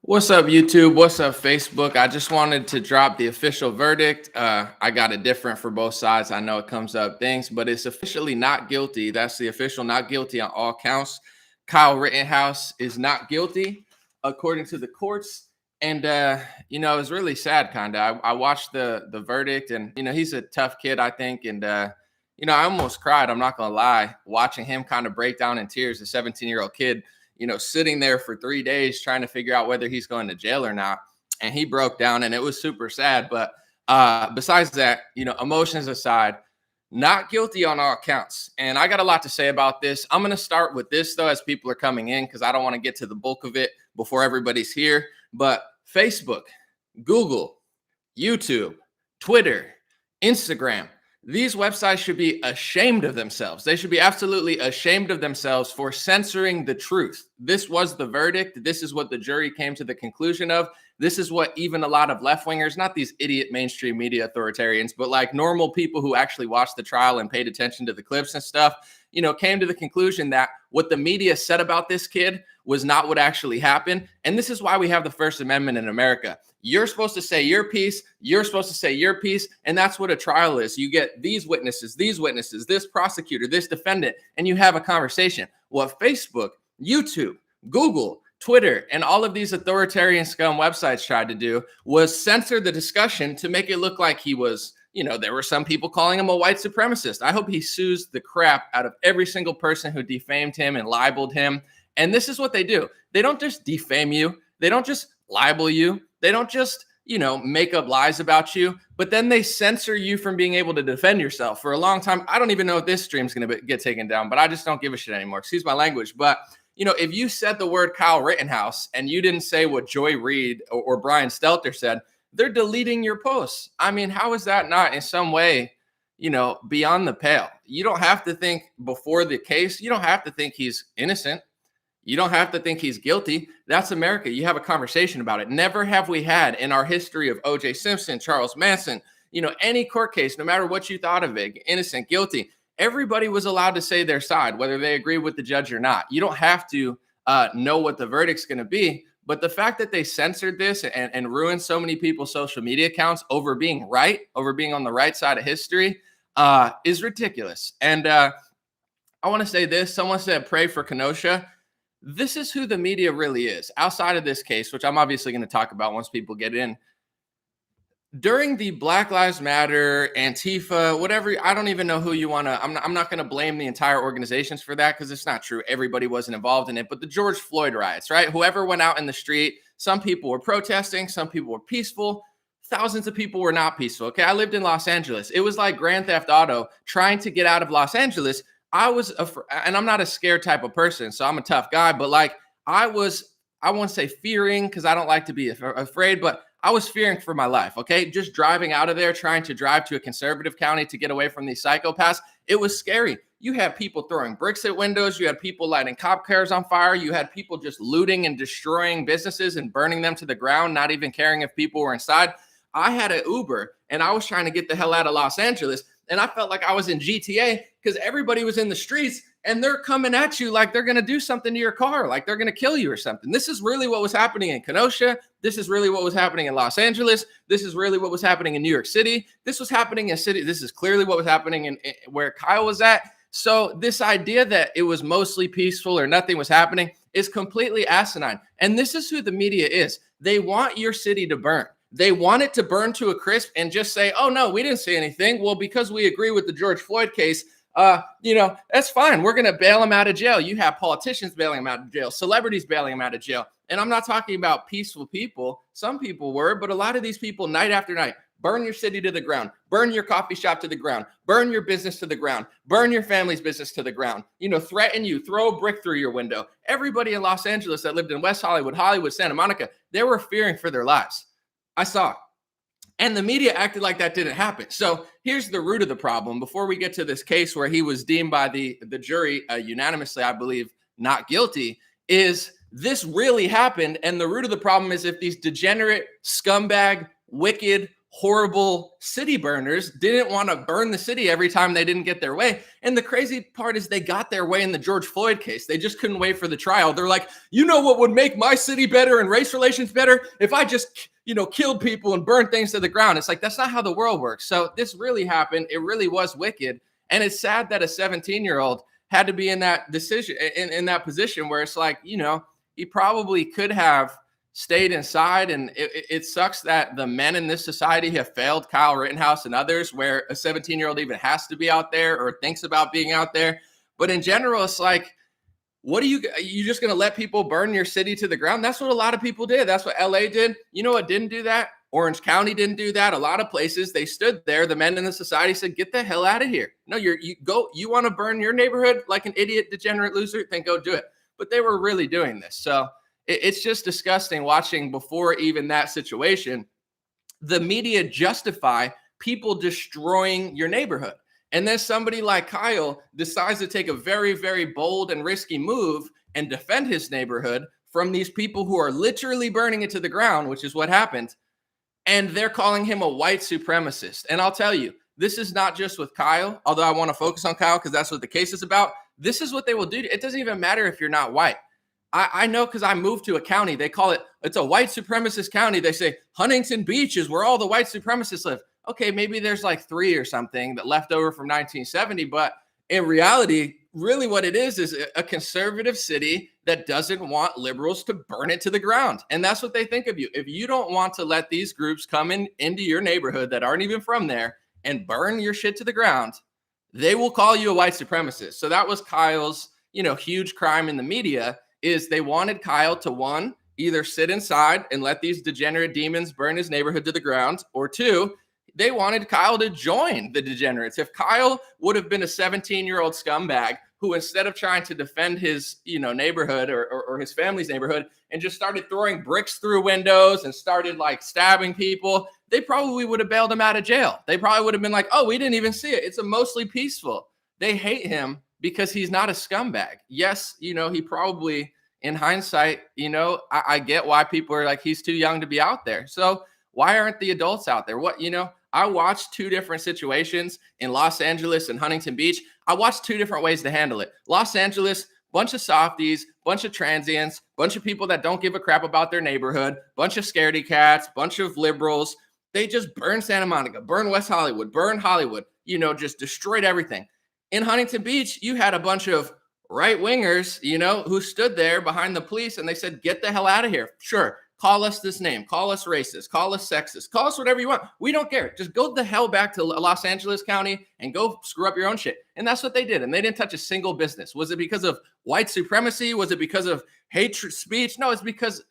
What's up, YouTube? What's up, Facebook? I just wanted to drop the official verdict. I got it different for both sides. I know it comes up things, but it's officially not guilty. That's the official not guilty on all counts. Kyle Rittenhouse is not guilty, according to the courts. And it was really sad, kind of. I watched the verdict, and he's a tough kid, I think, and I almost cried. I'm not gonna lie, watching him kind of break down in tears. A 17-year-old kid sitting there for 3 days trying to figure out whether he's going to jail or not. And he broke down and it was super sad. But besides that, emotions aside, not guilty on all counts. And I got a lot to say about this. I'm going to start with this, though, as people are coming in, because I don't want to get to the bulk of it before everybody's here. But Facebook, Google, YouTube, Twitter, Instagram, these websites should be ashamed of themselves. They should be absolutely ashamed of themselves for censoring the truth. This was the verdict. This is what the jury came to the conclusion of. This is what even a lot of left-wingers, not these idiot mainstream media authoritarians, but like normal people who actually watched the trial and paid attention to the clips and stuff, came to the conclusion that what the media said about this kid was not what actually happened. And this is why we have the First Amendment in America. You're supposed to say your piece. You're supposed to say your piece. And that's what a trial is. You get these witnesses, this prosecutor, this defendant, and you have a conversation. What Facebook, YouTube, Google, Twitter, and all of these authoritarian scum websites tried to do was censor the discussion to make it look like he was, there were some people calling him a white supremacist. I hope he sues the crap out of every single person who defamed him and libeled him. And this is what they do. They don't just defame you. They don't just libel you. They don't just, make up lies about you, but then they censor you from being able to defend yourself for a long time. I don't even know if this stream's going to get taken down, but I just don't give a shit anymore. Excuse my language. But, if you said the word Kyle Rittenhouse and you didn't say what Joy Reid or Brian Stelter said, they're deleting your posts. I mean, how is that not in some way, beyond the pale? You don't have to think before the case. You don't have to think he's innocent. You don't have to think he's guilty. That's America. You have a conversation about it. Never have we had in our history of O.J. Simpson, Charles Manson, any court case, no matter what you thought of it, innocent, guilty, everybody was allowed to say their side, whether they agree with the judge or not. You don't have to know what the verdict's going to be. But the fact that they censored this and ruined so many people's social media accounts over being right, over being on the right side of history is ridiculous. And I want to say this. Someone said, pray for Kenosha. This is who the media really is. Outside of this case, which I'm obviously going to talk about once people get in, during the Black Lives Matter, Antifa, whatever, I don't even know who you want to, I'm not going to blame the entire organizations for that because it's not true. Everybody wasn't involved in it. But the George Floyd riots, right? Whoever went out in the street, some people were protesting, some people were peaceful. Thousands of people were not peaceful. Okay, I lived in Los Angeles. It was like Grand Theft Auto trying to get out of Los Angeles. I was, and I'm not a scared type of person, so I'm a tough guy, but like I won't say fearing because I don't like to be afraid, but I was fearing for my life, okay? Just driving out of there, trying to drive to a conservative county to get away from these psychopaths, it was scary. You had people throwing bricks at windows. You had people lighting cop cars on fire. You had people just looting and destroying businesses and burning them to the ground, not even caring if people were inside. I had an Uber, and I was trying to get the hell out of Los Angeles, and I felt like I was in GTA because everybody was in the streets and they're coming at you like they're going to do something to your car, like they're going to kill you or something. This is really what was happening in Kenosha. This is really what was happening in Los Angeles. This is really what was happening in New York City. This was happening in city. This is clearly what was happening in where Kyle was at. So this idea that it was mostly peaceful or nothing was happening is completely asinine. And this is who the media is. They want your city to burn. They want it to burn to a crisp and just say, oh, no, we didn't say anything. Well, because we agree with the George Floyd case, that's fine. We're going to bail him out of jail. You have politicians bailing him out of jail, celebrities bailing him out of jail. And I'm not talking about peaceful people. Some people were, but a lot of these people night after night, burn your city to the ground, burn your coffee shop to the ground, burn your business to the ground, burn your family's business to the ground, threaten you, throw a brick through your window. Everybody in Los Angeles that lived in West Hollywood, Santa Monica, they were fearing for their lives. I saw it. And the media acted like that didn't happen. So here's the root of the problem. Before we get to this case where he was deemed by the jury unanimously, I believe, not guilty, is this really happened. And the root of the problem is if these degenerate, scumbag, wicked, horrible city burners didn't want to burn the city every time they didn't get their way. And the crazy part is they got their way in the George Floyd case. They just couldn't wait for the trial. They're like, you know what would make my city better and race relations better? If I just, killed people and burned things to the ground. It's like, that's not how the world works. So this really happened. It really was wicked. And it's sad that a 17-year-old had to be in that decision, in that position where it's like, he probably could have stayed inside. And it sucks that the men in this society have failed Kyle Rittenhouse and others, where a 17-year-old even has to be out there or thinks about being out there. But in general, it's like, what are you just going to let people burn your city to the ground? That's what a lot of people did. That's what LA did. You know what didn't do that? Orange County didn't do that. A lot of places, they stood there. The men in the society said, get the hell out of here. No, you want to burn your neighborhood like an idiot, degenerate loser? Then go do it. But they were really doing this. So it's just disgusting watching before even that situation, the media justify people destroying your neighborhood. And then somebody like Kyle decides to take a very, very bold and risky move and defend his neighborhood from these people who are literally burning it to the ground, which is what happened. And they're calling him a white supremacist. And I'll tell you, this is not just with Kyle, although I want to focus on Kyle because that's what the case is about. This is what they will do. It doesn't even matter if you're not white. I know because I moved to a county. They call it's a white supremacist county. They say Huntington Beach is where all the white supremacists live. Okay, maybe there's like 3 or something that left over from 1970. But in reality, really what it is a conservative city that doesn't want liberals to burn it to the ground. And that's what they think of you. If you don't want to let these groups come into your neighborhood that aren't even from there and burn your shit to the ground, they will call you a white supremacist. So that was Kyle's, huge crime in the media, is they wanted Kyle to, one, either sit inside and let these degenerate demons burn his neighborhood to the ground, or two, they wanted Kyle to join the degenerates. If Kyle would have been a 17-year-old scumbag who, instead of trying to defend his, neighborhood or his family's neighborhood and just started throwing bricks through windows and started like stabbing people, they probably would have bailed him out of jail. They probably would have been like, oh, we didn't even see it. It's a mostly peaceful. They hate him because he's not a scumbag. Yes, he probably, in hindsight, I get why people are like, he's too young to be out there. So why aren't the adults out there? I watched 2 different situations in Los Angeles and Huntington Beach. I watched 2 different ways to handle it. Los Angeles, bunch of softies, bunch of transients, bunch of people that don't give a crap about their neighborhood, bunch of scaredy cats, bunch of liberals. They just burned Santa Monica, burned West Hollywood, burned Hollywood, just destroyed everything. In Huntington Beach, you had a bunch of right-wingers, who stood there behind the police and they said, get the hell out of here. Sure. Call us this name, call us racist, call us sexist, call us whatever you want. We don't care. Just go the hell back to Los Angeles County and go screw up your own shit. And that's what they did. And they didn't touch a single business. Was it because of white supremacy? Was it because of hate speech? No, it's because,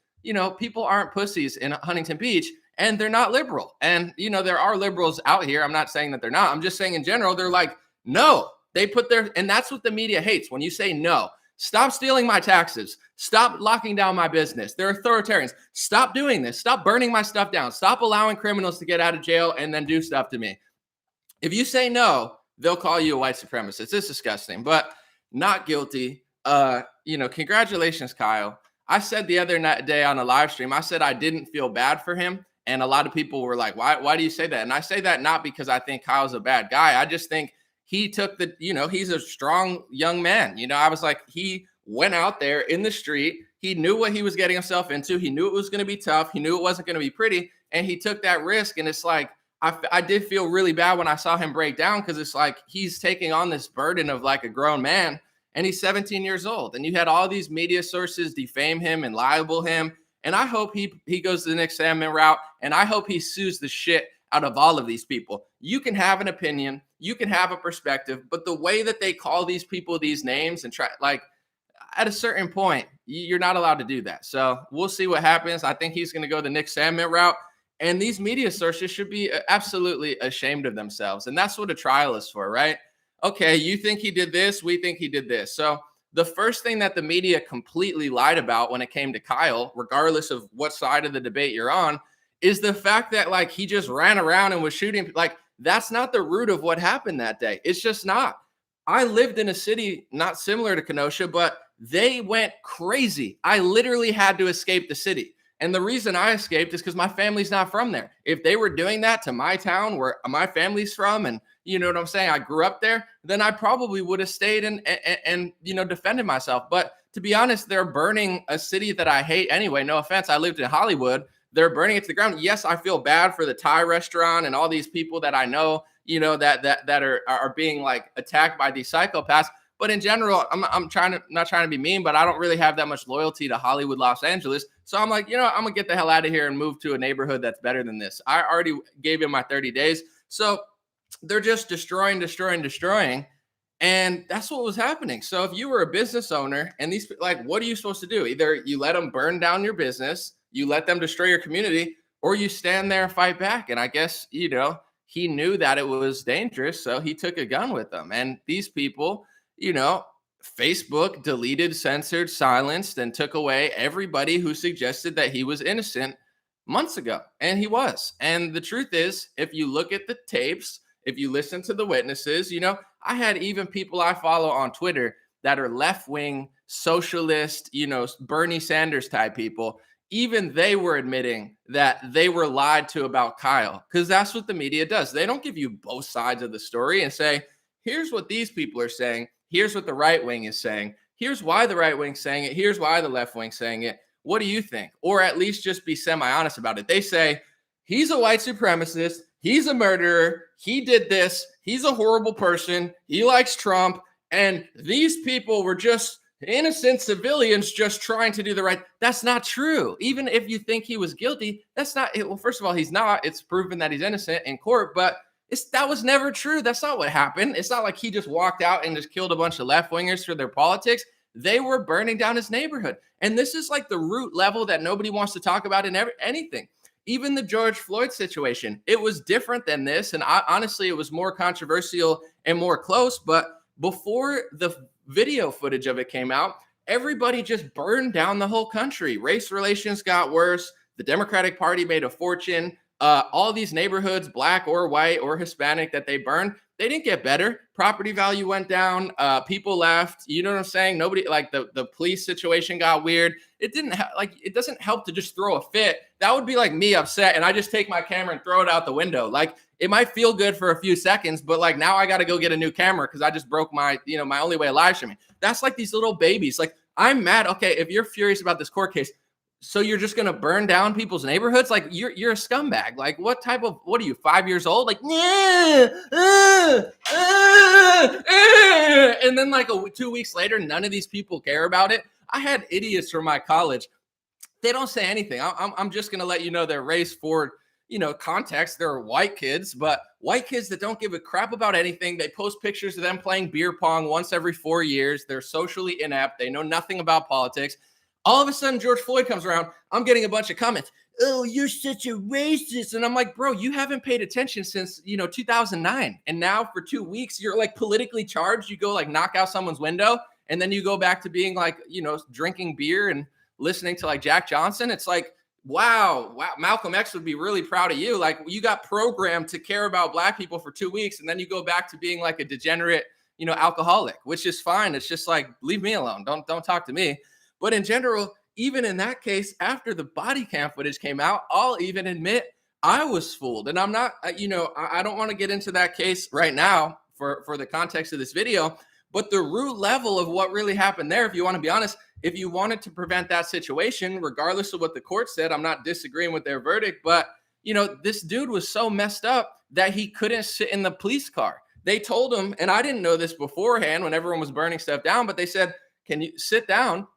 people aren't pussies in Huntington Beach and they're not liberal. And, there are liberals out here. I'm not saying that they're not. I'm just saying in general, they're like, no, and that's what the media hates. When you say no, stop stealing my taxes. Stop locking down my business. They're authoritarians. Stop doing this. Stop burning my stuff down. Stop allowing criminals to get out of jail and then do stuff to me. If you say no, they'll call you a white supremacist. It's disgusting, but not guilty. Congratulations, Kyle. I said the other day on a live stream, I said I didn't feel bad for him. And a lot of people were like, why do you say that? And I say that not because I think Kyle's a bad guy. I just think he took he's a strong young man. I was like, he went out there in the street. He knew what he was getting himself into. He knew it was going to be tough. He knew it wasn't going to be pretty. And he took that risk. And it's like, I did feel really bad when I saw him break down, because it's like he's taking on this burden of like a grown man, and he's 17 years old. And you had all these media sources defame him and libel him. And I hope he goes the Nick Salmon route. And I hope he sues the shit out of all of these people. You can have an opinion, you can have a perspective, but the way that they call these people these names and try, like, at a certain point, you're not allowed to do that. So we'll see what happens. I think he's going to go the Nick Salmon route. And these media sources should be absolutely ashamed of themselves. And that's what a trial is for, right? Okay, you think he did this, we think he did this. So the first thing that the media completely lied about when it came to Kyle, regardless of what side of the debate you're on, is the fact that like he just ran around and was shooting. Like, that's not the root of what happened that day. It's just not. I lived in a city not similar to Kenosha, but they went crazy. I literally had to escape the city. And the reason I escaped is because my family's not from there. If they were doing that to my town where my family's from, and you know what I'm saying, I grew up there, then I probably would have stayed and defended myself. But to be honest, they're burning a city that I hate anyway. No offense, I lived in Hollywood. They're burning it to the ground. Yes, I feel bad for the Thai restaurant and all these people that I know, that are being like attacked by these psychopaths. But in general, I'm not trying to be mean, but I don't really have that much loyalty to Hollywood, Los Angeles. So I'm like, I'm gonna get the hell out of here and move to a neighborhood that's better than this. I already gave him my 30 days. So they're just destroying. And that's what was happening. So if you were a business owner and these, like, what are you supposed to do? Either you let them burn down your business, you let them destroy your community, or you stand there and fight back. And I guess, he knew that it was dangerous. So he took a gun with them. And these people, Facebook deleted, censored, silenced, and took away everybody who suggested that he was innocent months ago. And he was. And the truth is, if you look at the tapes, if you listen to the witnesses, I had even people I follow on Twitter that are left-wing, socialist, Bernie Sanders type people. Even they were admitting that they were lied to about Kyle, because that's what the media does. They don't give you both sides of the story and say, here's what these people are saying. Here's what the right wing is saying. Here's why the right wing's saying it. Here's why the left wing's saying it. What do you think? Or at least just be semi-honest about it. They say, he's a white supremacist. He's a murderer. He did this. He's a horrible person. He likes Trump. And these people were just innocent civilians just trying to do the right. That's not true. Even if you think he was guilty, that's not it. Well, first of all, he's not. It's proven that he's innocent in court, but that was never true. That's not what happened. It's not like he just walked out and just killed a bunch of left-wingers for their politics. They were burning down his neighborhood. And this is like the root level that nobody wants to talk about in anything. Even the George Floyd situation, it was different than this. And honestly, it was more controversial and more close. But before the video footage of it came out, everybody just burned down the whole country. Race relations got worse. The Democratic Party made a fortune. All these neighborhoods, black or white or Hispanic, that they burned, they didn't get better. Property value went down. People left. You know what I'm saying? Nobody, like the police situation got weird. It didn't it doesn't help to just throw a fit. That would be like me upset and I just take my camera and throw it out the window. Like, it might feel good for a few seconds, but like now I got to go get a new camera because I just broke my only way of live streaming. That's like these little babies. Like, I'm mad. Okay, if you're furious about this court case, so you're just going to burn down people's neighborhoods? Like, you're a scumbag. Like, what are you, 5 years old? Like, and then like 2 weeks later, none of these people care about it. I had idiots from my college. They don't say anything. I'm just going to let you know their race for, context. They're white kids, but white kids that don't give a crap about anything. They post pictures of them playing beer pong once every 4 years. They're socially inept. They know nothing about politics. All of a sudden, George Floyd comes around. I'm getting a bunch of comments. Oh, you're such a racist. And I'm like, bro, you haven't paid attention since, 2009. And now for 2 weeks, you're like politically charged. You go like knock out someone's window. And then you go back to being like, drinking beer and listening to like Jack Johnson. It's like, wow. Malcolm X would be really proud of you. Like, you got programmed to care about black people for 2 weeks. And then you go back to being like a degenerate, alcoholic, which is fine. It's just like, leave me alone. Don't talk to me. But in general, even in that case, after the body cam footage came out, I'll even admit I was fooled. And I'm not, I don't want to get into that case right now for the context of this video. But the root level of what really happened there, if you want to be honest, if you wanted to prevent that situation, regardless of what the court said, I'm not disagreeing with their verdict. But, this dude was so messed up that he couldn't sit in the police car. They told him, and I didn't know this beforehand when everyone was burning stuff down, but they said, can you sit down?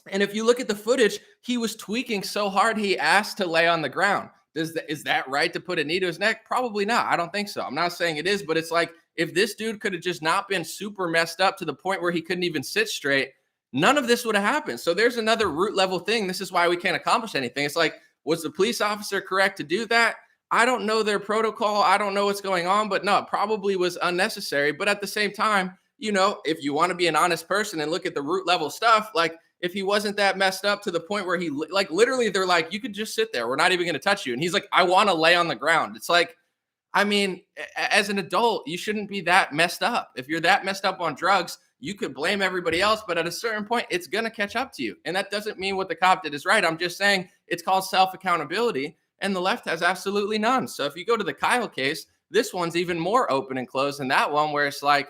And if you look at the footage, he was tweaking so hard, he asked to lay on the ground. Is that right to put a knee to his neck? Probably not. I don't think so. I'm not saying it is, but it's like, if this dude could have just not been super messed up to the point where he couldn't even sit straight, none of this would have happened. So there's another root level thing. This is why we can't accomplish anything. It's like, was the police officer correct to do that? I don't know their protocol. I don't know what's going on, but no, it probably was unnecessary. But at the same time, if you want to be an honest person and look at the root level stuff, like, if he wasn't that messed up to the point where he, like, literally they're like, you could just sit there. We're not even going to touch you. And he's like, I want to lay on the ground. It's like, I mean, as an adult, you shouldn't be that messed up. If you're that messed up on drugs, You could blame everybody else, but at a certain point, it's going to catch up to you. And that doesn't mean what the cop did is right. I'm just saying it's called self accountability, and the left has absolutely none. So if you go to the Kyle case, this one's even more open and closed than that one, where it's like,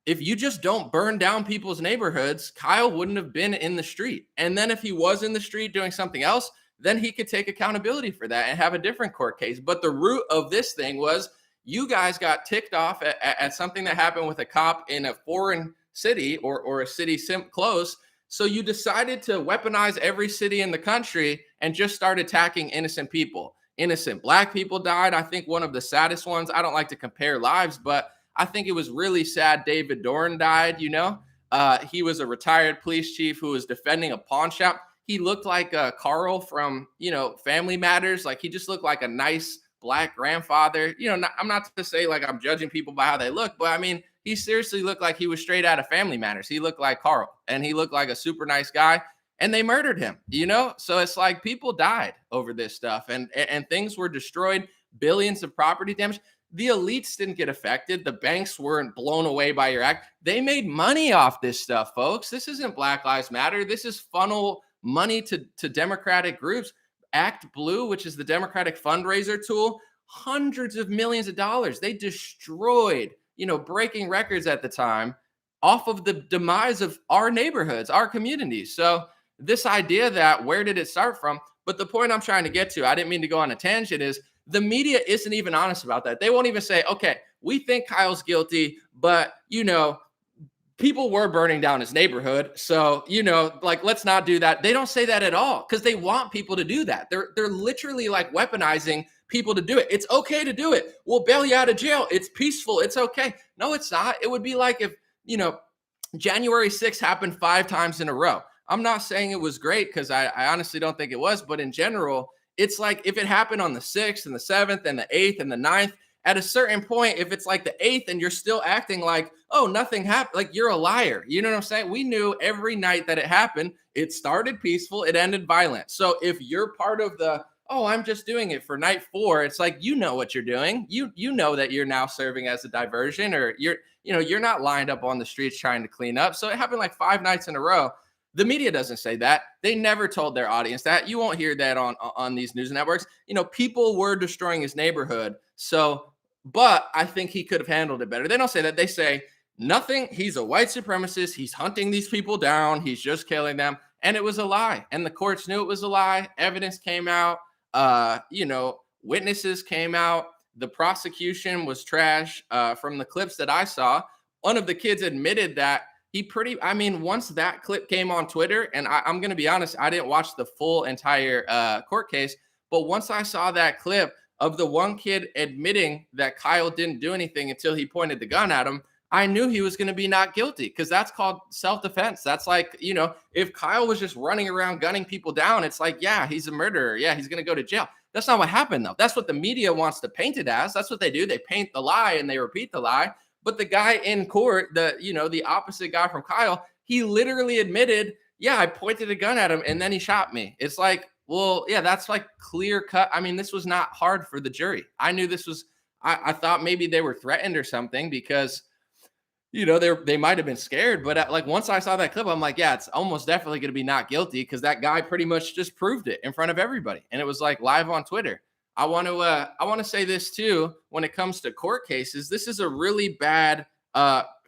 if you just don't burn down people's neighborhoods, Kyle wouldn't have been in the street. And then if he was in the street doing something else, then he could take accountability for that and have a different court case. But the root of this thing was you guys got ticked off at something that happened with a cop in a foreign city or a city close. So you decided to weaponize every city in the country and just start attacking innocent people. Innocent Black people died. I think one of the saddest ones, I don't like to compare lives, but I think it was really sad David Dorn died, he was a retired police chief who was defending a pawn shop. He looked like Carl from, Family Matters. Like he just looked like a nice Black grandfather. I'm not to say like I'm judging people by how they look, but I mean, he seriously looked like he was straight out of Family Matters. He looked like Carl and he looked like a super nice guy, and they murdered him, So it's like people died over this stuff and things were destroyed, billions of property damage. The elites didn't get affected. The banks weren't blown away by your act. They made money off this stuff, folks. This isn't Black Lives Matter. This is funnel money to Democratic groups. Act Blue, which is the Democratic fundraiser tool, hundreds of millions of dollars. They destroyed, breaking records at the time off of the demise of our neighborhoods, our communities. So this idea that where did it start from? But the point I'm trying to get to, I didn't mean to go on a tangent, is the media isn't even honest about that. They won't even say, okay, we think Kyle's guilty, but, people were burning down his neighborhood. So, let's not do that. They don't say that at all because they want people to do that. They're literally like weaponizing people to do it. It's okay to do it. We'll bail you out of jail. It's peaceful. It's okay. No, it's not. It would be like if, January 6th happened 5 times in a row. I'm not saying it was great because I honestly don't think it was, but in general, it's like if it happened on the 6th and the 7th and the 8th and the 9th, at a certain point, if it's like the 8th and you're still acting like, oh, nothing happened, like you're a liar. You know what I'm saying? We knew every night that it happened, it started peaceful, it ended violent. So if you're part of the, oh, I'm just doing it for night 4, it's like, you know what you're doing. You know that you're now serving as a diversion, or you're not lined up on the streets trying to clean up. So it happened like 5 nights in a row. The media doesn't say that. They never told their audience that. You won't hear that on these news networks. People were destroying his neighborhood. So, but I think he could have handled it better. They don't say that. They say nothing. He's a white supremacist. He's hunting these people down. He's just killing them. And it was a lie. And the courts knew it was a lie. Evidence came out. Witnesses came out. The prosecution was trash. From the clips that I saw, one of the kids admitted that once that clip came on Twitter, and I'm going to be honest, I didn't watch the full entire court case, but once I saw that clip of the one kid admitting that Kyle didn't do anything until he pointed the gun at him, I knew he was going to be not guilty, because that's called self-defense. That's like, if Kyle was just running around gunning people down, it's like, yeah, he's a murderer. Yeah, he's going to go to jail. That's not what happened, though. That's what the media wants to paint it as. That's what they do. They paint the lie and they repeat the lie. But the guy in court, the opposite guy from Kyle, he literally admitted, yeah, I pointed a gun at him and then he shot me. It's like, well, yeah, that's like clear cut. I mean, this was not hard for the jury. I knew this was, I thought maybe they were threatened or something because, they might have been scared. But like once I saw that clip, I'm like, yeah, it's almost definitely going to be not guilty, because that guy pretty much just proved it in front of everybody. And it was like live on Twitter. I want to say this too. When it comes to court cases, this is a really bad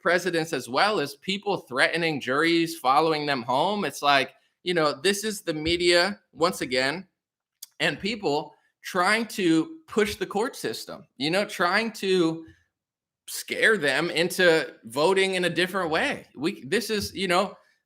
precedence, as well as people threatening juries, following them home. It's like, this is the media once again, and people trying to push the court system, trying to scare them into voting in a different way.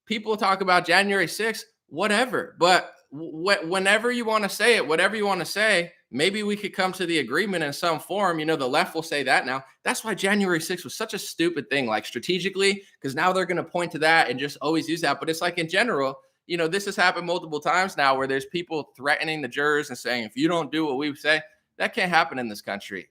People talk about January 6th, whatever, but whenever you want to say it, whatever you want to say, maybe we could come to the agreement in some form. The left will say that now. That's why January 6th was such a stupid thing, like strategically, because now they're going to point to that and just always use that. But it's like in general, this has happened multiple times now where there's people threatening the jurors and saying, if you don't do what we say, that can't happen in this country.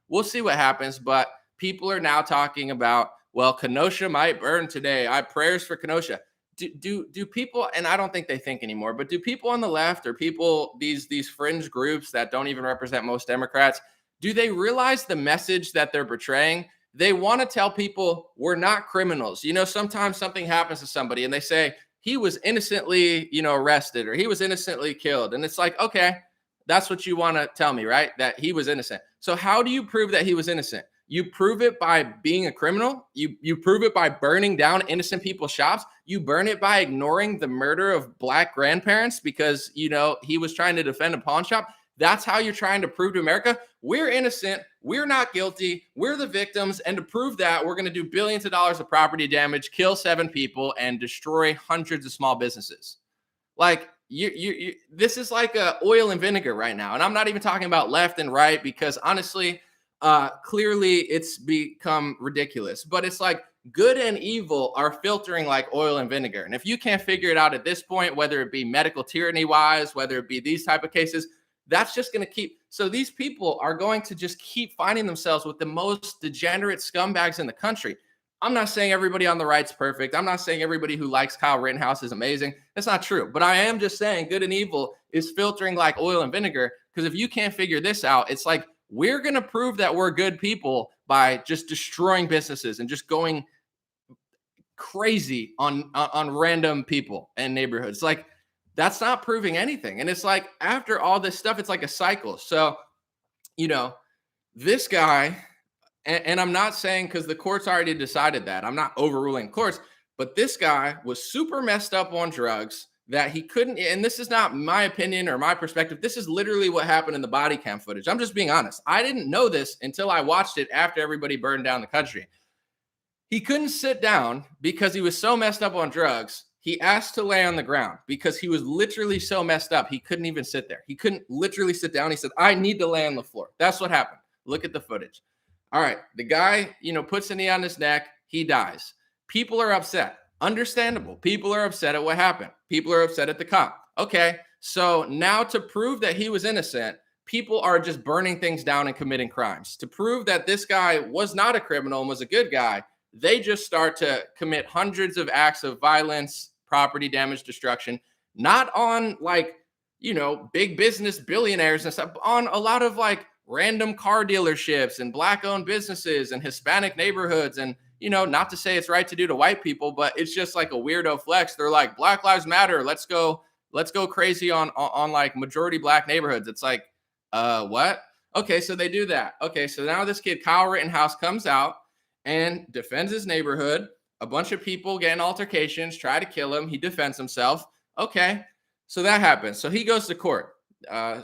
We'll see what happens, but people are now talking about, well, Kenosha might burn today. I prayers for Kenosha. Do people, and I don't think they think anymore, but do people on the left, or people, these fringe groups that don't even represent most Democrats, do they realize the message that they're portraying? they want to tell people we're not criminals. Sometimes something happens to somebody and they say he was innocently, arrested, or he was innocently killed. And it's like, okay, that's what you want to tell me, right? That he was innocent. So how do you prove that he was innocent? You prove it by being a criminal. You prove it by burning down innocent people's shops. You burn it by ignoring the murder of Black grandparents because, he was trying to defend a pawn shop. That's how you're trying to prove to America we're innocent, we're not guilty, we're the victims. And to prove that, we're going to do billions of dollars of property damage, kill 7 people, and destroy hundreds of small businesses. Like, this is like oil and vinegar right now. And I'm not even talking about left and right because honestly, clearly it's become ridiculous. But it's like good and evil are filtering like oil and vinegar. And if you can't figure it out at this point, whether it be medical tyranny wise, whether it be these type of cases, that's just going to keep. So these people are going to just keep finding themselves with the most degenerate scumbags in the country. I'm not saying everybody on the right's perfect. I'm not saying everybody who likes Kyle Rittenhouse is amazing. That's not true. But I am just saying good and evil is filtering like oil and vinegar. Because if you can't figure this out, it's like we're going to prove that we're good people by just destroying businesses and just going crazy on random people and neighborhoods. Like, that's not proving anything. And it's like after all this stuff, it's like a cycle. So, this guy, and I'm not saying because the court's already decided that. I'm not overruling courts, but this guy was super messed up on drugs that he couldn't. And this is not my opinion or my perspective. This is literally what happened in the body cam footage. I'm just being honest. I didn't know this until I watched it after everybody burned down the country. He couldn't sit down because he was so messed up on drugs. He asked to lay on the ground because he was literally so messed up. He couldn't even sit there. He couldn't literally sit down. He said, I need to lay on the floor. That's what happened. Look at the footage. All right. The guy, puts a knee on his neck. He dies. People are upset. Understandable. People are upset at what happened. People are upset at the cop. Okay. So now to prove that he was innocent, people are just burning things down and committing crimes. To prove that this guy was not a criminal and was a good guy, they just start to commit hundreds of acts of violence, property damage, destruction, not on big business billionaires and stuff, on a lot of like random car dealerships and Black owned businesses and Hispanic neighborhoods. And, not to say it's right to do to white people, but it's just like a weirdo flex. They're like, Black Lives Matter. Let's go crazy on like majority Black neighborhoods. It's like, what? Okay. So they do that. Okay. So now this kid, Kyle Rittenhouse, comes out and defends his neighborhood. A bunch of people get in altercations, try to kill him. He defends himself. Okay, so that happens. So he goes to court.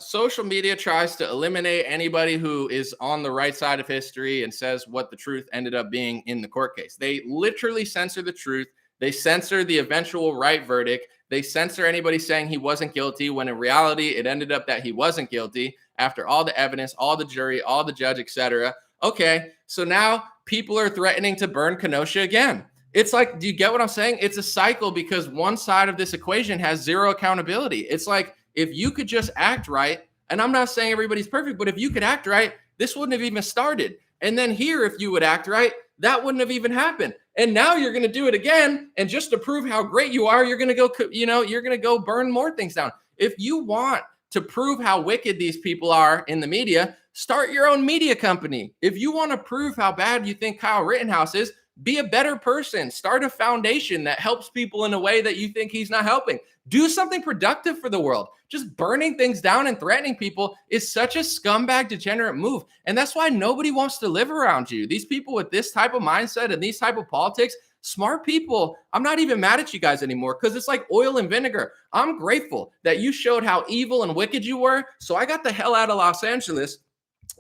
Social media tries to eliminate anybody who is on the right side of history and says what the truth ended up being in the court case. They literally censor the truth. They censor the eventual right verdict. They censor anybody saying he wasn't guilty when in reality it ended up that he wasn't guilty after all the evidence, all the jury, all the judge, etc. Okay, so now people are threatening to burn Kenosha again. It's like, do you get what I'm saying? It's a cycle because one side of this equation has zero accountability. It's like, if you could just act right, and I'm not saying everybody's perfect, but if you could act right, this wouldn't have even started. And then here, if you would act right, that wouldn't have even happened. And now you're going to do it again. And just to prove how great you are, you're going to go, you're going to go burn more things down. If you want to prove how wicked these people are in the media, start your own media company. If you want to prove how bad you think Kyle Rittenhouse is, be a better person. Start a foundation that helps people in a way that you think he's not helping. Do something productive for the world. Just burning things down and threatening people is such a scumbag, degenerate move. And that's why nobody wants to live around you. These people with this type of mindset and these type of politics, smart people, I'm not even mad at you guys anymore because it's like oil and vinegar. I'm grateful that you showed how evil and wicked you were. So I got the hell out of Los Angeles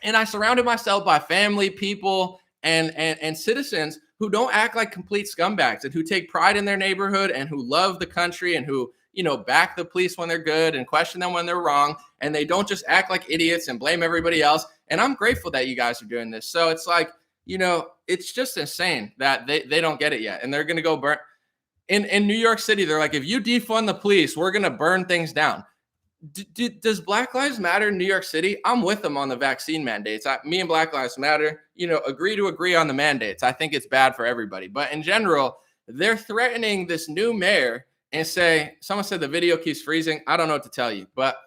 and I surrounded myself by family, people, and citizens who don't act like complete scumbags and who take pride in their neighborhood and who love the country and who, back the police when they're good and question them when they're wrong. And they don't just act like idiots and blame everybody else. And I'm grateful that you guys are doing this. So it's like, it's just insane that they don't get it yet. And they're going to go burn. In New York City, they're like, if you defund the police, we're going to burn things down. Does Black Lives Matter in New York City? I'm with them on the vaccine mandates. Me and Black Lives Matter, agree to agree on the mandates. I think it's bad for everybody. But in general, they're threatening this new mayor and someone said the video keeps freezing. I don't know what to tell you, but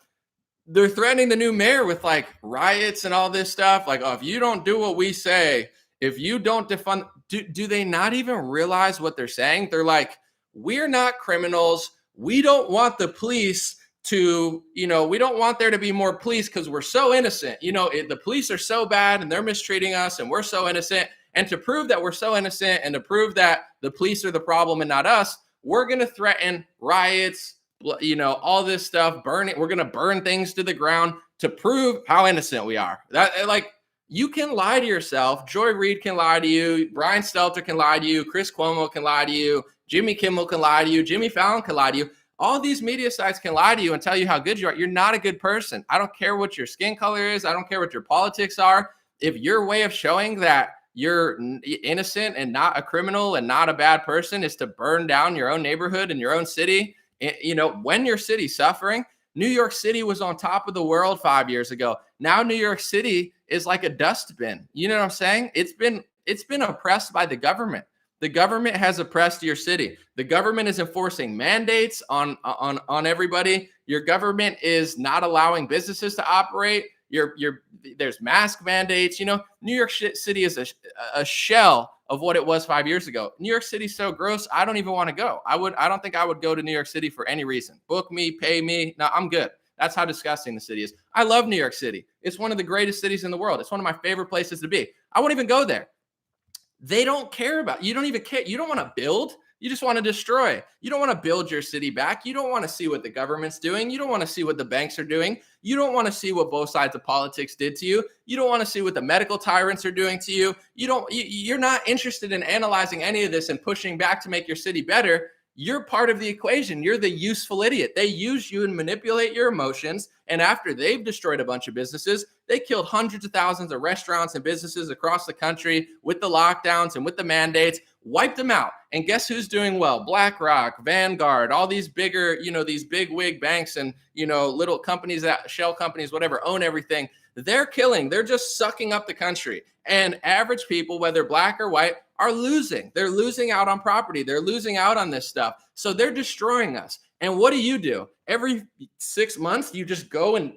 they're threatening the new mayor with like riots and all this stuff. Like, oh, if you don't do what we say, If you don't defund, do they not even realize what they're saying? They're like, we're not criminals. We don't want the police to, we don't want there to be more police because we're so innocent. The police are so bad and they're mistreating us and we're so innocent. And to prove that we're so innocent and to prove that the police are the problem and not us, we're going to threaten riots, all this stuff, burning. We're going to burn things to the ground to prove how innocent we are. That, like, you can lie to yourself. Joy Reid can lie to you. Brian Stelter can lie to you. Chris Cuomo can lie to you. Jimmy Kimmel can lie to you. Jimmy Fallon can lie to you. All these media sites can lie to you and tell you how good you are. You're not a good person. I don't care what your skin color is. I don't care what your politics are. If your way of showing that you're innocent and not a criminal and not a bad person is to burn down your own neighborhood and your own city, when your city's suffering, New York City was on top of the world 5 years ago. Now New York City is like a dustbin. You know what I'm saying? It's been oppressed by the government. The government has oppressed your city. The government is enforcing mandates on everybody. Your government is not allowing businesses to operate. There's mask mandates. New York City is a shell of what it was 5 years ago. New York City's so gross. I don't even want to go. I don't think I would go to New York City for any reason. Book me, pay me. No, I'm good. That's how disgusting the city is. I love New York City. It's one of the greatest cities in the world. It's one of my favorite places to be. I won't even go there. They don't care about you. Don't even care. You don't want to build. You just want to destroy. You don't want to build your city back. You don't want to see what the government's doing. You don't want to see what the banks are doing. You don't want to see what both sides of politics did to you. You don't want to see what the medical tyrants are doing to you. You're not interested in analyzing any of this and pushing back to make your city better. You're part of the equation. You're the useful idiot. They use you and manipulate your emotions. And after they've destroyed a bunch of businesses, they killed hundreds of thousands of restaurants and businesses across the country with the lockdowns and with the mandates, wiped them out. And guess who's doing well? BlackRock, Vanguard, all these bigger, these big wig banks and, little companies, that shell companies, whatever, own everything. They're killing. They're just sucking up the country. And average people, whether black or white, are losing. They're losing out on property. They're losing out on this stuff. So they're destroying us. And what do? Every 6 months, you just go and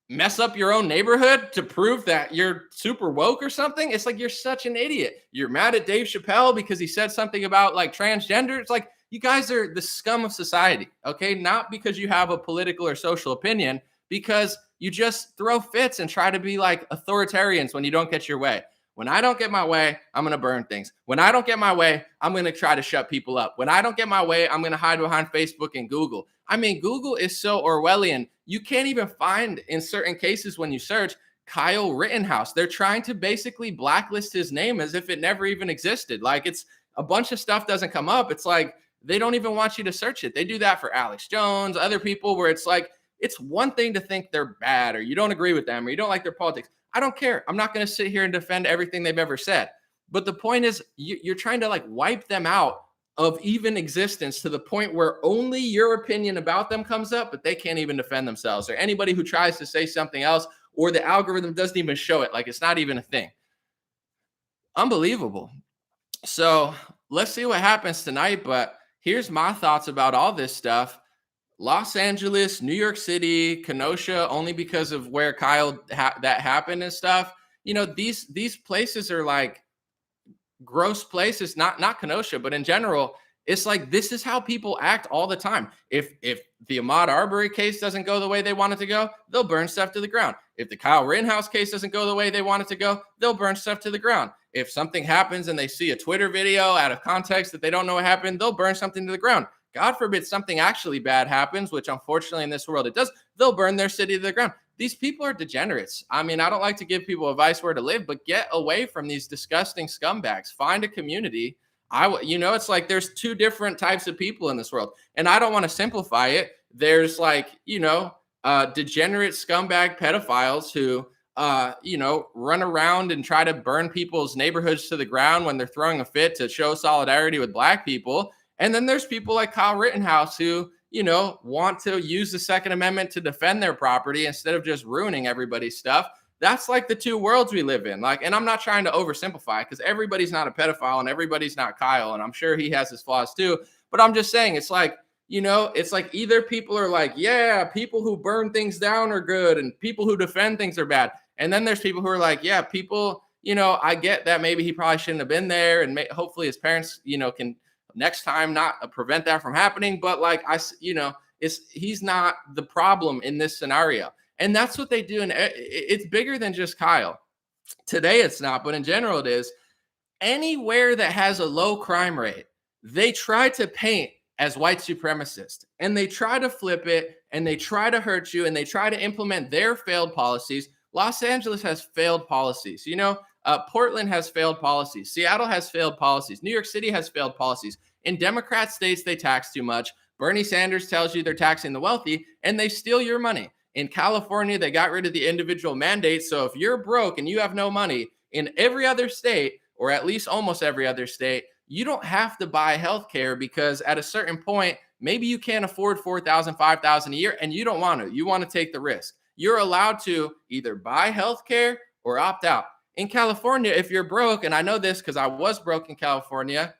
mess up your own neighborhood to prove that you're super woke or something. It's like, you're such an idiot. You're mad at Dave Chappelle because he said something about like transgender. It's like, you guys are the scum of society. Okay. Not because you have a political or social opinion, because you just throw fits and try to be like authoritarians when you don't get your way. When I don't get my way, I'm going to burn things. When I don't get my way, I'm going to try to shut people up. When I don't get my way, I'm going to hide behind Facebook and Google. I mean, Google is so Orwellian. You can't even find, in certain cases when you search, Kyle Rittenhouse. They're trying to basically blacklist his name as if it never even existed. Like, it's a bunch of stuff doesn't come up. It's like they don't even want you to search it. They do that for Alex Jones, other people, where it's like, it's one thing to think they're bad or you don't agree with them or you don't like their politics. I don't care. I'm not going to sit here and defend everything they've ever said. But the point is, you're trying to like wipe them out of even existence to the point where only your opinion about them comes up, but they can't even defend themselves, or anybody who tries to say something else, or the algorithm doesn't even show it. Like, it's not even a thing. Unbelievable. So let's see what happens tonight. But here's my thoughts about all this stuff. Los Angeles, New York City, Kenosha, only because of where Kyle that happened and stuff. These places are like gross places, not Kenosha, but in general, it's like, this is how people act all the time. If the Ahmaud Arbery case doesn't go the way they want it to go, they'll burn stuff to the ground. If the Kyle Rittenhouse case doesn't go the way they want it to go, they'll burn stuff to the ground. If something happens and they see a Twitter video out of context that they don't know what happened, they'll burn something to the ground. God forbid something actually bad happens, which unfortunately in this world it does, they'll burn their city to the ground. These people are degenerates. I mean, I don't like to give people advice where to live, but get away from these disgusting scumbags. Find a community. It's like there's two different types of people in this world. And I don't want to simplify it. There's like, degenerate scumbag pedophiles who, run around and try to burn people's neighborhoods to the ground when they're throwing a fit to show solidarity with black people. And then there's people like Kyle Rittenhouse who, want to use the Second Amendment to defend their property instead of just ruining everybody's stuff. That's like the two worlds we live in. Like, and I'm not trying to oversimplify, because everybody's not a pedophile and everybody's not Kyle. And I'm sure he has his flaws too. But I'm just saying, it's like, it's like either people are like, yeah, people who burn things down are good and people who defend things are bad. And then there's people who are like, yeah, people, I get that maybe he probably shouldn't have been there, and hopefully his parents, can next time not prevent that from happening. But like he's not the problem in this scenario, and that's what they do. And it's bigger than just Kyle. Today it's not, but in general it is. Anywhere that has a low crime rate, they try to paint as white supremacist, and they try to flip it, and they try to hurt you, and they try to implement their failed policies. Los Angeles has failed policies. Portland has failed policies. Seattle has failed policies. New York City has failed policies. In Democrat states, they tax too much. Bernie Sanders tells you they're taxing the wealthy, and they steal your money. In California, they got rid of the individual mandate. So if you're broke and you have no money, in every other state, or at least almost every other state, you don't have to buy healthcare, because at a certain point, maybe you can't afford $4,000, $5,000 a year, and you don't want to. You want to take the risk. You're allowed to either buy healthcare or opt out. In California, if you're broke, and I know this because I was broke in California,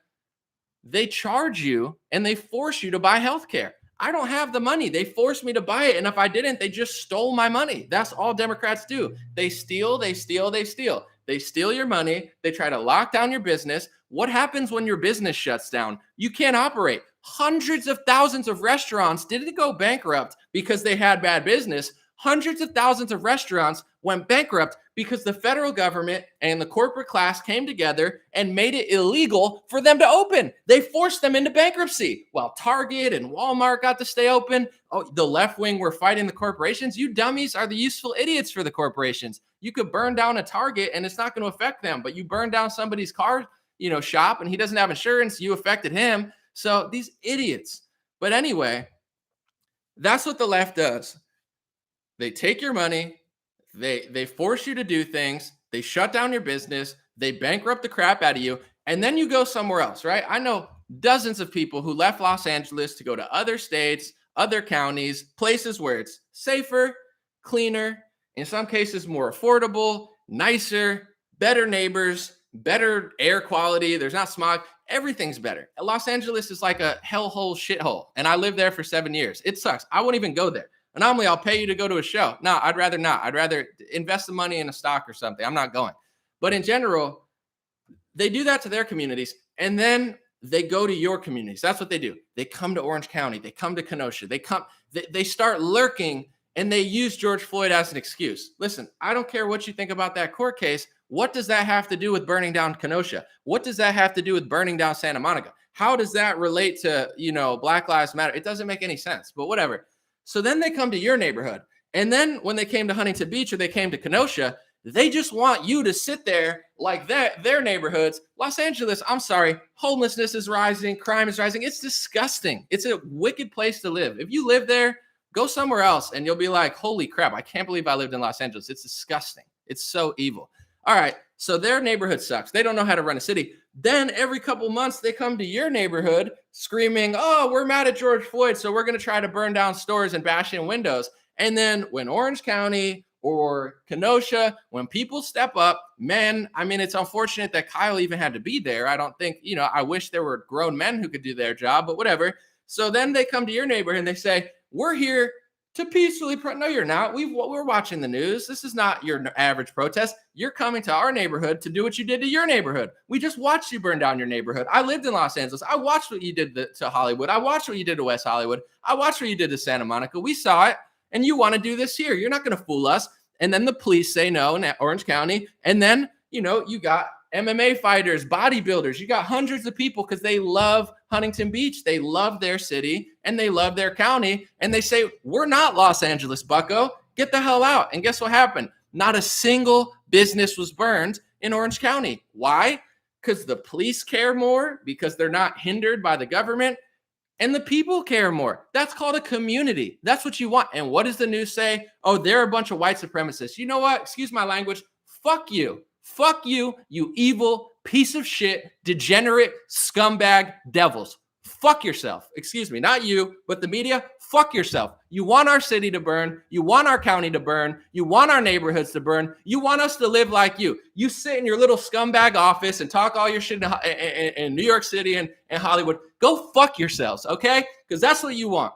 they charge you and they force you to buy healthcare. I don't have the money. They forced me to buy it. And if I didn't, they just stole my money. That's all Democrats do. They steal, they steal, they steal. They steal your money. They try to lock down your business. What happens when your business shuts down? You can't operate. Hundreds of thousands of restaurants didn't go bankrupt because they had bad business. Hundreds of thousands of restaurants went bankrupt because the federal government and the corporate class came together and made it illegal for them to open. They forced them into bankruptcy while Target and Walmart got to stay open. Oh, the left wing were fighting the corporations. You dummies are the useful idiots for the corporations. You could burn down a Target and it's not going to affect them, but you burn down somebody's car, shop, and he doesn't have insurance. You affected him. So these idiots. But anyway, that's what the left does. They take your money, they force you to do things, they shut down your business, they bankrupt the crap out of you, and then you go somewhere else, right? I know dozens of people who left Los Angeles to go to other states, other counties, places where it's safer, cleaner, in some cases more affordable, nicer, better neighbors, better air quality. There's not smog. Everything's better. Los Angeles is like a hellhole shithole, and I lived there for 7 years. It sucks. I won't even go there. Normally, I'll pay you to go to a show. No, I'd rather not. I'd rather invest the money in a stock or something. I'm not going. But in general, they do that to their communities, and then they go to your communities. That's what they do. They come to Orange County. They come to Kenosha. They start lurking, and they use George Floyd as an excuse. Listen, I don't care what you think about that court case. What does that have to do with burning down Kenosha? What does that have to do with burning down Santa Monica? How does that relate to, Black Lives Matter? It doesn't make any sense, but whatever. So then they come to your neighborhood. And then when they came to Huntington Beach or they came to Kenosha, they just want you to sit there like that, their neighborhoods. Los Angeles, I'm sorry, homelessness is rising, crime is rising. It's disgusting. It's a wicked place to live. If you live there, go somewhere else and you'll be like, holy crap, I can't believe I lived in Los Angeles. It's disgusting. It's so evil. All right, so their neighborhood sucks. They don't know how to run a city. Then every couple months, they come to your neighborhood screaming, oh, we're mad at George Floyd, so we're going to try to burn down stores and bash in windows. And then when Orange County or Kenosha, when people step up, it's unfortunate that Kyle even had to be there. I don't think, I wish there were grown men who could do their job, but whatever. So then they come to your neighborhood and they say, we're here to peacefully no, you're not. We're watching the news. This is not your average protest. You're coming to our neighborhood to do what you did to your neighborhood. We just watched you burn down your neighborhood. I lived in Los Angeles. I watched what you did to Hollywood. I watched what you did to West Hollywood. I watched what you did to Santa Monica. We saw it, and you want to do this here. You're not going to fool us. And then the police say no in Orange County. And then, you got MMA fighters, bodybuilders. You got hundreds of people because they love Huntington Beach. They love their city and they love their county. And they say, we're not Los Angeles, bucko. Get the hell out. And guess what happened? Not a single business was burned in Orange County. Why? Because the police care more, because they're not hindered by the government, and the people care more. That's called a community. That's what you want. And what does the news say? Oh, they're a bunch of white supremacists. You know what? Excuse my language. Fuck you. Fuck you, you evil piece of shit, degenerate scumbag devils. Fuck yourself. Excuse me, not you, but the media. Fuck yourself. You want our city to burn. You want our county to burn. You want our neighborhoods to burn. You want us to live like you. You sit in your little scumbag office and talk all your shit in New York City and Hollywood. Go fuck yourselves, okay? Because that's what you want.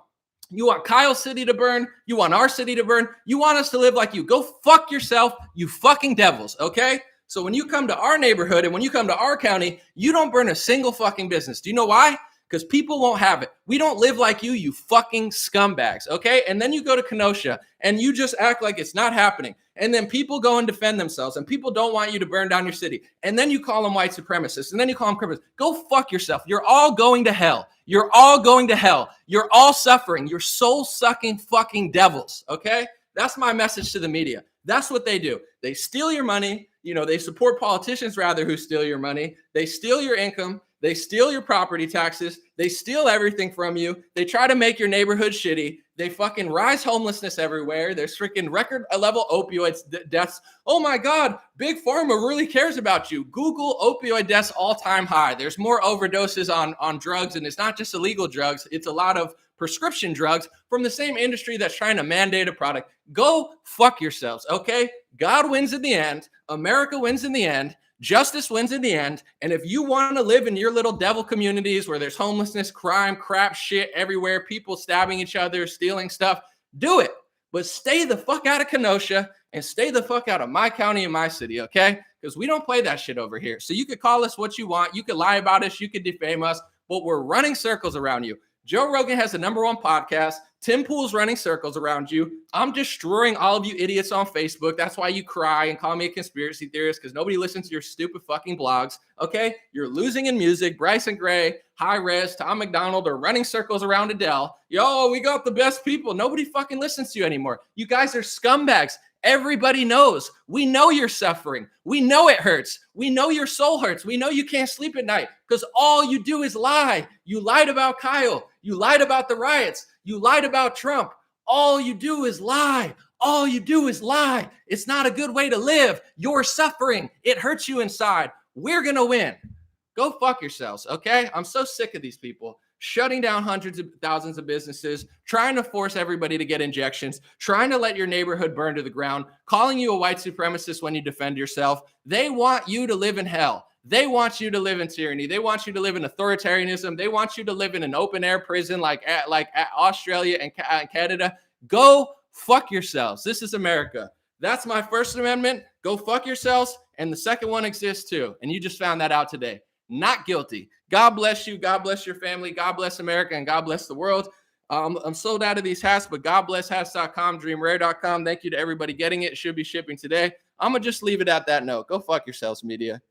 You want Kyle's city to burn. You want our city to burn. You want us to live like you. Go fuck yourself, you fucking devils, okay? So when you come to our neighborhood and when you come to our county, you don't burn a single fucking business. Do you know why? Because people won't have it. We don't live like you fucking scumbags, okay? And then you go to Kenosha and you just act like it's not happening. And then people go and defend themselves and people don't want you to burn down your city. And then you call them white supremacists and then you call them criminals. Go fuck yourself. You're all going to hell. You're all going to hell. You're all suffering. You're soul-sucking fucking devils, okay? That's my message to the media. That's what they do. They steal your money. You know, they support politicians rather who steal your money. They steal your income. They steal your property taxes. They steal everything from you. They try to make your neighborhood shitty. They fucking rise homelessness everywhere. There's freaking record level opioid deaths. Oh my God, Big Pharma really cares about you. Google opioid deaths all time high. There's more overdoses on drugs, and it's not just illegal drugs. It's a lot of prescription drugs from the same industry that's trying to mandate a product. Go fuck yourselves, okay? God wins in the end. America wins in the end. Justice wins in the end. And if you want to live in your little devil communities where there's homelessness, crime, crap, shit everywhere, people stabbing each other, stealing stuff, do it. But stay the fuck out of Kenosha and stay the fuck out of my county and my city, okay? Because we don't play that shit over here. So you could call us what you want. You could lie about us. You could defame us. But we're running circles around you. Joe Rogan has the #1 podcast. Tim Pool's running circles around you. I'm destroying all of you idiots on Facebook. That's why you cry and call me a conspiracy theorist, because nobody listens to your stupid fucking blogs. Okay? You're losing in music. Bryson Gray, High Res, Tom McDonald are running circles around Adele. Yo, we got the best people. Nobody fucking listens to you anymore. You guys are scumbags. Everybody knows. We know you're suffering. We know it hurts. We know your soul hurts. We know you can't sleep at night because all you do is lie. You lied about Kyle. You lied about the riots. You lied about Trump. All you do is lie. All you do is lie. It's not a good way to live. You're suffering. It hurts you inside. We're going to win. Go fuck yourselves, okay? I'm so sick of these people shutting down hundreds of thousands of businesses, trying to force everybody to get injections, trying to let your neighborhood burn to the ground, calling you a white supremacist when you defend yourself. They want you to live in hell. They want you to live in tyranny. They want you to live in authoritarianism. They want you to live in an open air prison like Australia and Canada. Go fuck yourselves. This is America. That's my First Amendment. Go fuck yourselves. And the second one exists too. And you just found that out today. Not guilty. God bless you. God bless your family. God bless America. And God bless the world. I'm sold out of these hats, but godblesshats.com, dreamrare.com. Thank you to everybody getting it. It should be shipping today. I'm going to just leave it at that note. Go fuck yourselves, media.